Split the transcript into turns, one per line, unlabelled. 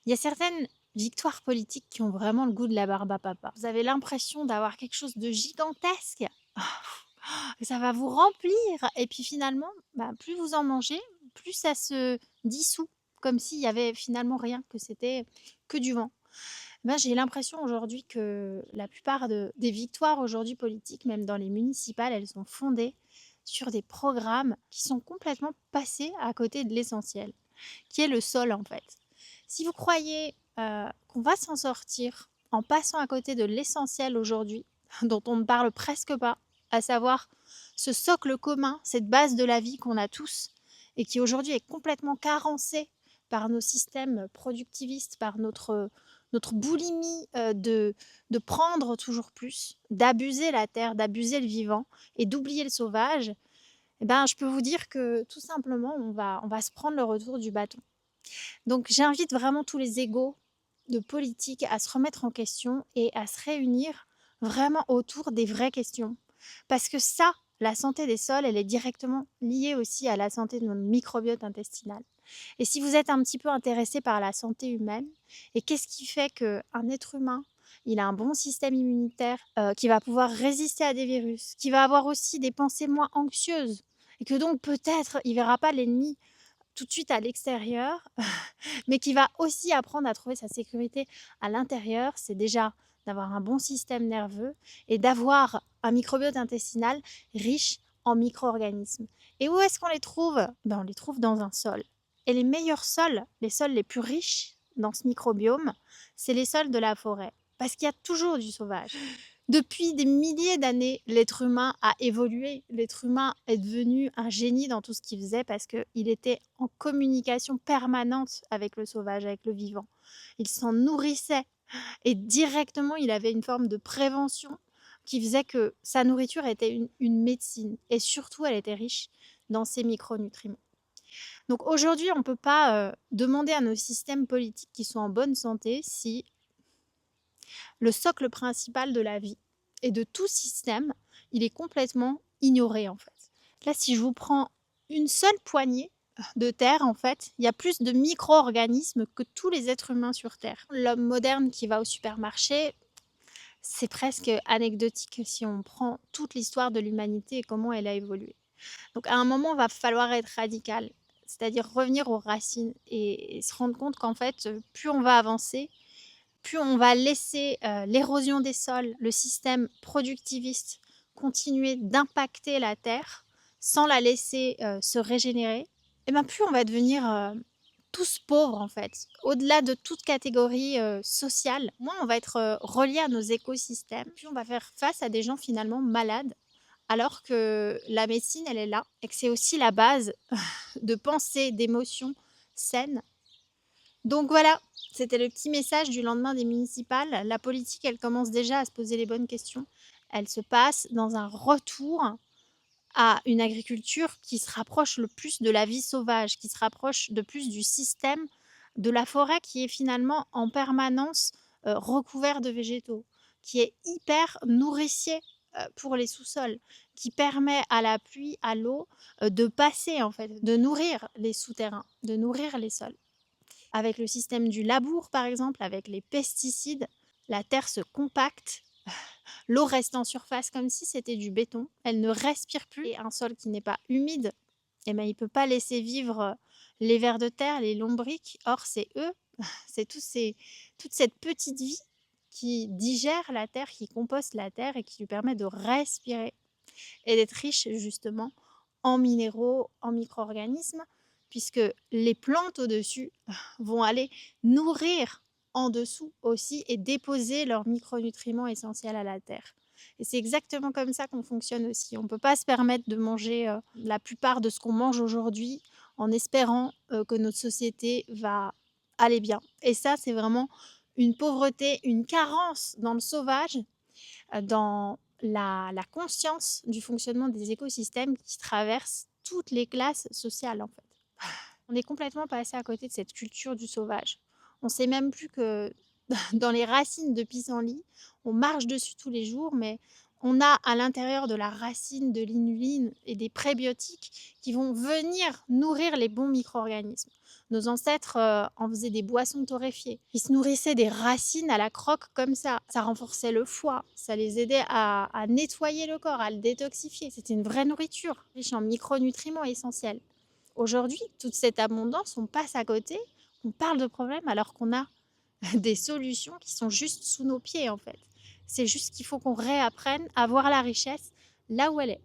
Il y a certaines victoires politiques qui ont vraiment le goût de la barbe à papa. Vous avez l'impression d'avoir quelque chose de gigantesque. Ça va vous remplir et puis finalement, bah, plus vous en mangez, plus ça se dissout, comme s'il y avait finalement rien, que c'était que du vent. Ben, j'ai l'impression aujourd'hui que la plupart des victoires aujourd'hui politiques, même dans les municipales, elles sont fondées sur des programmes qui sont complètement passés à côté de l'essentiel, qui est le sol en fait. Si vous croyez qu'on va s'en sortir en passant à côté de l'essentiel aujourd'hui, dont on ne parle presque pas, à savoir ce socle commun, cette base de la vie qu'on a tous et qui aujourd'hui est complètement carencée par nos systèmes productivistes, par notre boulimie de prendre toujours plus, d'abuser la terre, d'abuser le vivant et d'oublier le sauvage, eh ben, je peux vous dire que tout simplement, on va se prendre le retour du bâton. Donc j'invite vraiment tous les égos de politique à se remettre en question et à se réunir vraiment autour des vraies questions. Parce que ça, la santé des sols, elle est directement liée aussi à la santé de notre microbiote intestinal. Et si vous êtes un petit peu intéressé par la santé humaine, et qu'est-ce qui fait qu'un être humain, il a un bon système immunitaire, qui va pouvoir résister à des virus, qui va avoir aussi des pensées moins anxieuses, et que donc peut-être il verra pas l'ennemi tout de suite à l'extérieur, mais qui va aussi apprendre à trouver sa sécurité à l'intérieur, c'est déjà d'avoir un bon système nerveux et d'avoir un microbiote intestinal riche en micro-organismes. Et où est-ce qu'on les trouve? Ben, on les trouve dans un sol. Et les meilleurs sols, les sols les plus riches dans ce microbiome, c'est les sols de la forêt. Parce qu'il y a toujours du sauvage. Depuis des milliers d'années, l'être humain a évolué. L'être humain est devenu un génie dans tout ce qu'il faisait parce qu'il était en communication permanente avec le sauvage, avec le vivant. Il s'en nourrissait et directement, il avait une forme de prévention qui faisait que sa nourriture était une médecine et surtout, elle était riche dans ses micronutriments. Donc aujourd'hui, on ne peut pas demander à nos systèmes politiques qui sont en bonne santé si le socle principal de la vie et de tout système, il est complètement ignoré en fait. Là, si je vous prends une seule poignée de terre, en fait, il y a plus de micro-organismes que tous les êtres humains sur Terre. L'homme moderne qui va au supermarché, c'est presque anecdotique si on prend toute l'histoire de l'humanité et comment elle a évolué. Donc à un moment, il va falloir être radical, c'est-à-dire revenir aux racines et se rendre compte qu'en fait, plus on va avancer, plus on va laisser l'érosion des sols, le système productiviste continuer d'impacter la terre sans la laisser se régénérer, et ben plus on va devenir tous pauvres en fait. Au-delà de toute catégorie sociale, moins on va être relié à nos écosystèmes, plus on va faire face à des gens finalement malades, alors que la médecine, elle est là, et que c'est aussi la base de pensée, d'émotions saines. Donc voilà, c'était le petit message du lendemain des municipales. La politique, elle commence déjà à se poser les bonnes questions. Elle se passe dans un retour à une agriculture qui se rapproche le plus de la vie sauvage, qui se rapproche de plus du système de la forêt qui est finalement en permanence recouvert de végétaux, qui est hyper nourricier pour les sous-sols, qui permet à la pluie, à l'eau de passer en fait, de nourrir les souterrains, de nourrir les sols. Avec le système du labour, par exemple, avec les pesticides, la terre se compacte, l'eau reste en surface comme si c'était du béton, elle ne respire plus. Et un sol qui n'est pas humide, eh ben, il ne peut pas laisser vivre les vers de terre, les lombriques. Or, c'est eux, c'est toute cette petite vie qui digère la terre, qui composte la terre et qui lui permet de respirer et d'être riche justement en minéraux, en micro-organismes, puisque les plantes au-dessus vont aller nourrir en dessous aussi et déposer leurs micronutriments essentiels à la terre. Et c'est exactement comme ça qu'on fonctionne aussi. On ne peut pas se permettre de manger la plupart de ce qu'on mange aujourd'hui en espérant que notre société va aller bien. Et ça, c'est vraiment une pauvreté, une carence dans le sauvage, dans la conscience du fonctionnement des écosystèmes qui traversent toutes les classes sociales en fait. On est complètement passé à côté de cette culture du sauvage. On sait même plus que dans les racines de pissenlit, on marche dessus tous les jours, mais On a à l'intérieur de la racine de l'inuline et des prébiotiques qui vont venir nourrir les bons micro-organismes. Nos ancêtres en faisaient des boissons torréfiées. Ils se nourrissaient des racines à la croque comme ça. Ça renforçait le foie, ça les aidait à nettoyer le corps, à le détoxifier. C'était une vraie nourriture, riche en micronutriments essentiels. Aujourd'hui, toute cette abondance, on passe à côté, on parle de problèmes alors qu'on a des solutions qui sont juste sous nos pieds en fait. C'est juste qu'il faut qu'on réapprenne à voir la richesse là où elle est.